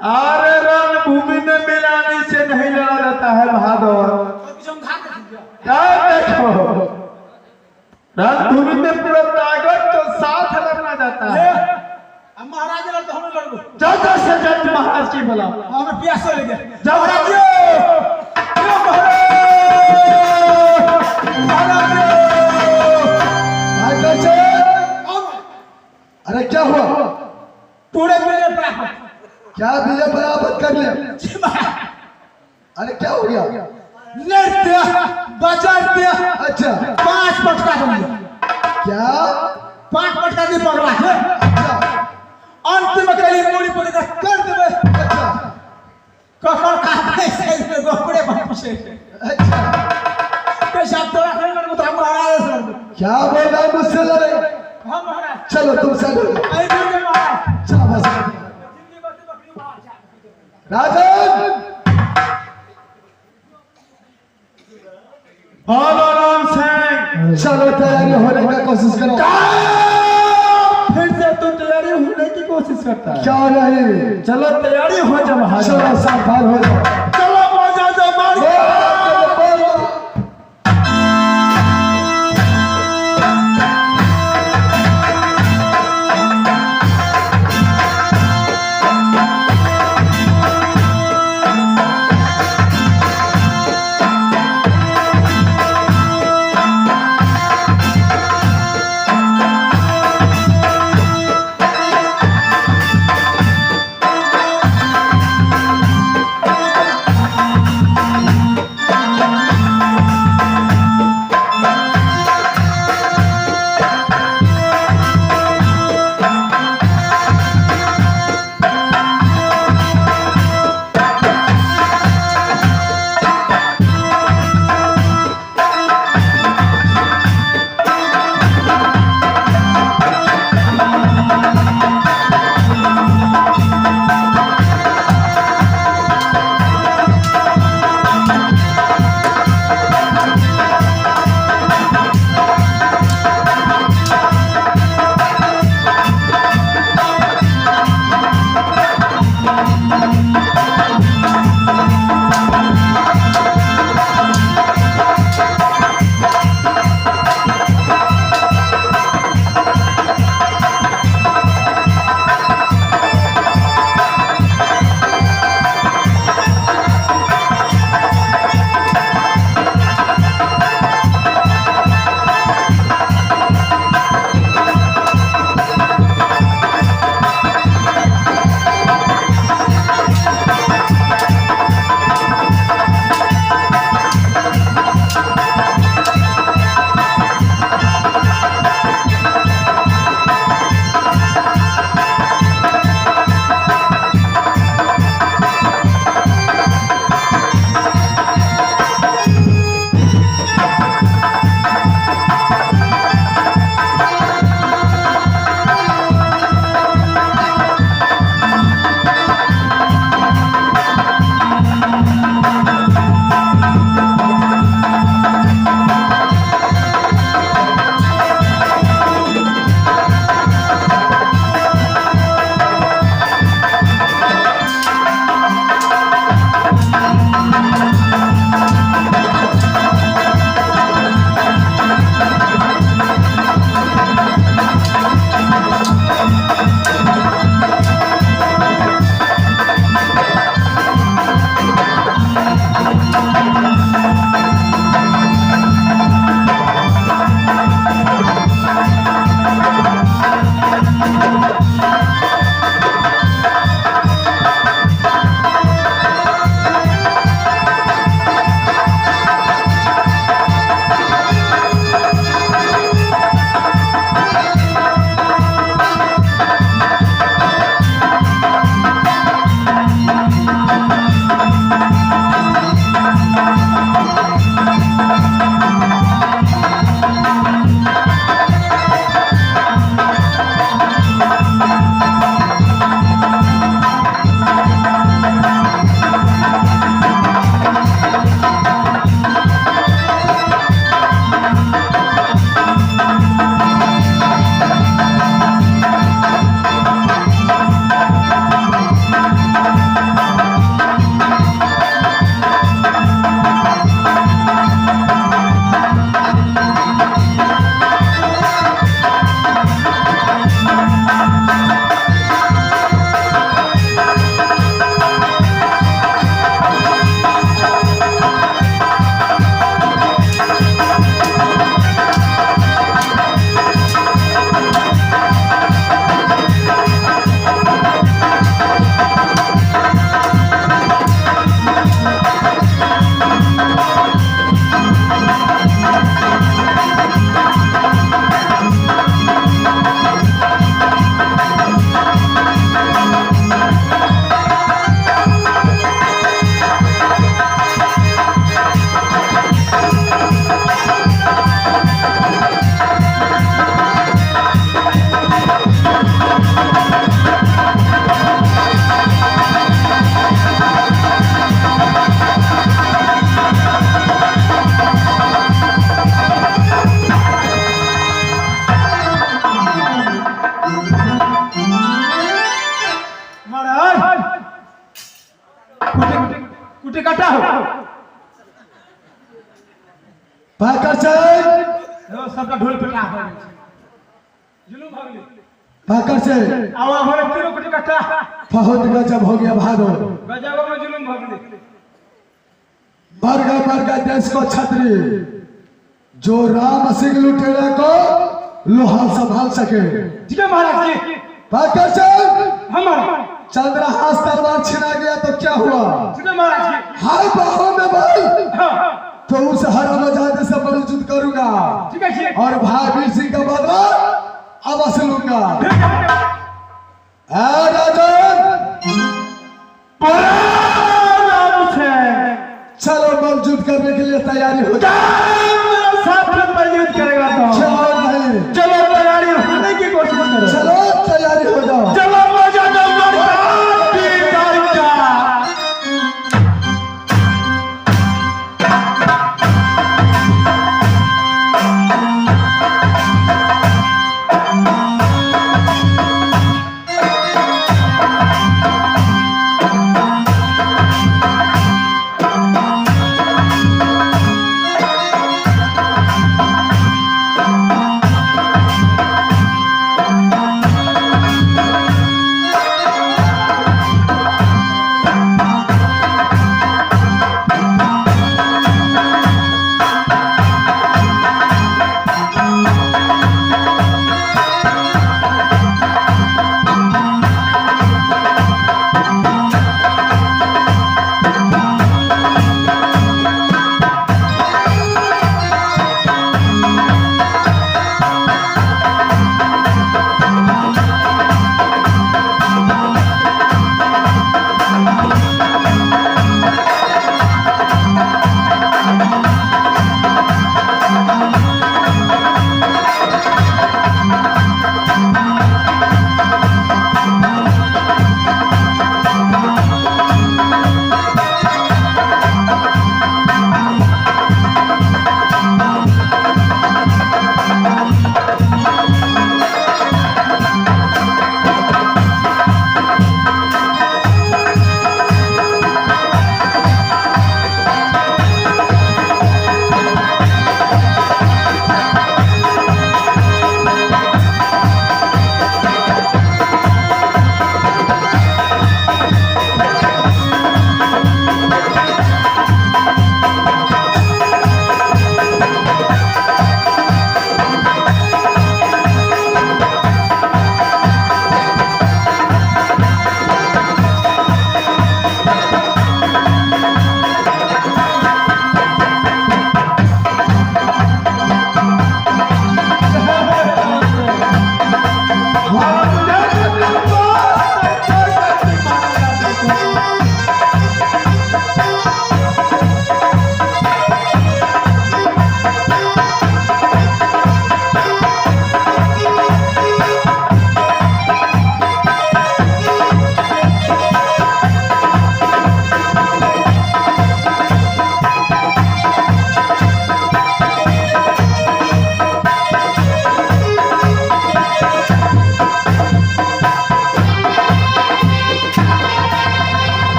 अरे रणभूमि में मिलानी से नहीं लड़ा जाता है बहादुर। देखो रणभूमि में पूरा ताकत तो साथ लड़ना जाता है। महाराज लड़ तो हमें लड़ो। ज्यादा से ज्यादा महाराज की बोला हमें प्यास ले गया। जाओ महाराज अरे क्या हुआ? पूरे विजय प्राप्त। क्या विजय प्राप्त कर लिया? अरे क्या हो गया? नृत्य बजाते अच्छा 5 पटका हो गया। क्या 5 पटका दी पगला है। अच्छा अंतिम कली मूड़ी पर कर देबे। अच्छा ककर काटे से गोपड़े बाप से। अच्छा पेशाब तो रखने को तो हम महाराज से। क्या बोल रहा है मुझसे लड़े? हम महाराज चलो तुम सब आई भी महाराज शाबाश जिंदगी बत्ती बकरी महाराज राजन बलराम सिंह चलो तैयारी होने का कोशिश करो। फिर से तू तैयारी होने की कोशिश करता है। क्या नहीं चलो तैयारी हो जा महाराज। चलो सावधान हो जाओ। चलो बाजा जा मार कटा हो पाकर से सबका ढोल पिटा है जुलूम भागली पाकर से आवा हमारे तीनों कोटी कट्टा बहुत गजब हो गया भादो गजब में जुलूम भागली मर गया देश को छतरी जो राम सिंह लुटेरे को लोहा संभाल सके। ठीक है महाराज जी पाकर से हमारा चंद्रहास तलवार छिना गया तो क्या हुआ? ठीक है महाराज जी हाय बाहों में भाई हाँ तो उस हरामजादे से बलूचित करूंगा ठीक है जी और भाई वीर सिंह का बदला अवश्य लूंगा। चलो बलयुद्ध करने के लिए तैयारी हो जाओ। साथ में बलयुद्ध करेगा तो चलो नहीं चलो तैयारी होने की कोशिश करो। चलो तैयारी हो जाओ। चलो मजा दो मरदा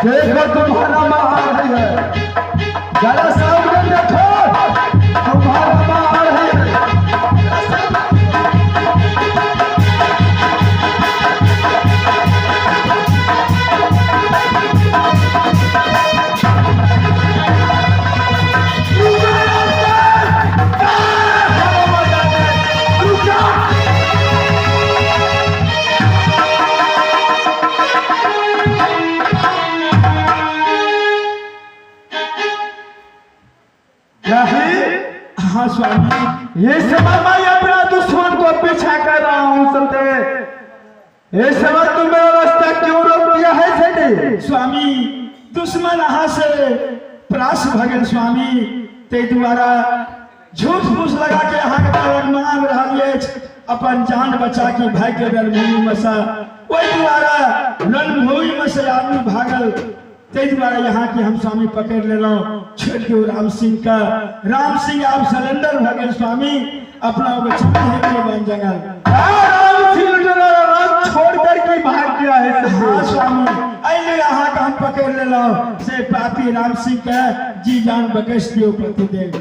देखो तुम्हारा माँ आ रही है, जरा सामने देखो, तुम्हारा माँ आ रही है। हाँ स्वामी, ये समय मैं अपना दुश्मन को पीछा कर रहा हूँ सत्य। ये समय तुम मेरा रास्ता क्यों रोक दिया है सत्य? स्वामी दुश्मन यहाँ से प्रास भगल स्वामी, ते द्वारा झूठ मूठ लगा के यहाँ के तरफ मांग रहा अपन जान बचा के भाई के रणभूमि में से, वही द्वारा रणभूमि में से आदमी भागल, ते द्वारा यहाँ के हम स्वामी पकड़ ले लो, छोड़ के राम सिंह का। राम सिंह आप सिलेंडर भगल स्वामी, अपना बच्चा है के बन जंगल। राम सिंह राम छोड़ कर के भाग गया है सत्य। हाँ स्वामी, अरे यहाँ का हम पकड़ ले लो से पापी राम सिंह का जी जान बकश दियो प्रतिदेव।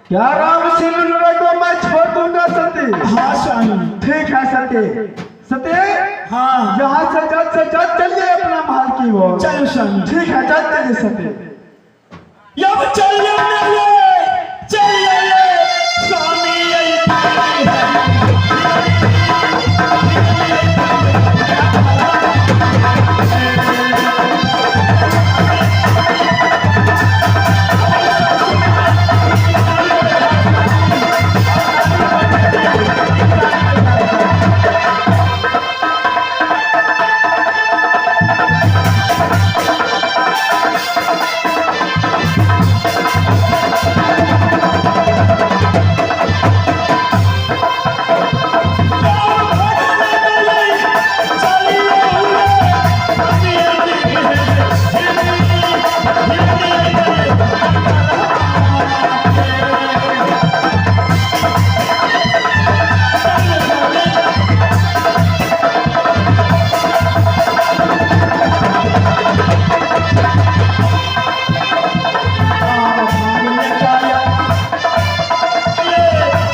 क्या राम सिंह को मैं छोड़ दूंगा सत्य? हाँ स्वामी। ठीक है सत्य। सत्य हाँ यहाँ से जल्द चलिए अपना महल की ओर। चलो स्वामी। ठीक है, जल्द चलिए सत्य। अब चलिए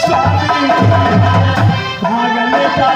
स्वामी, भागने का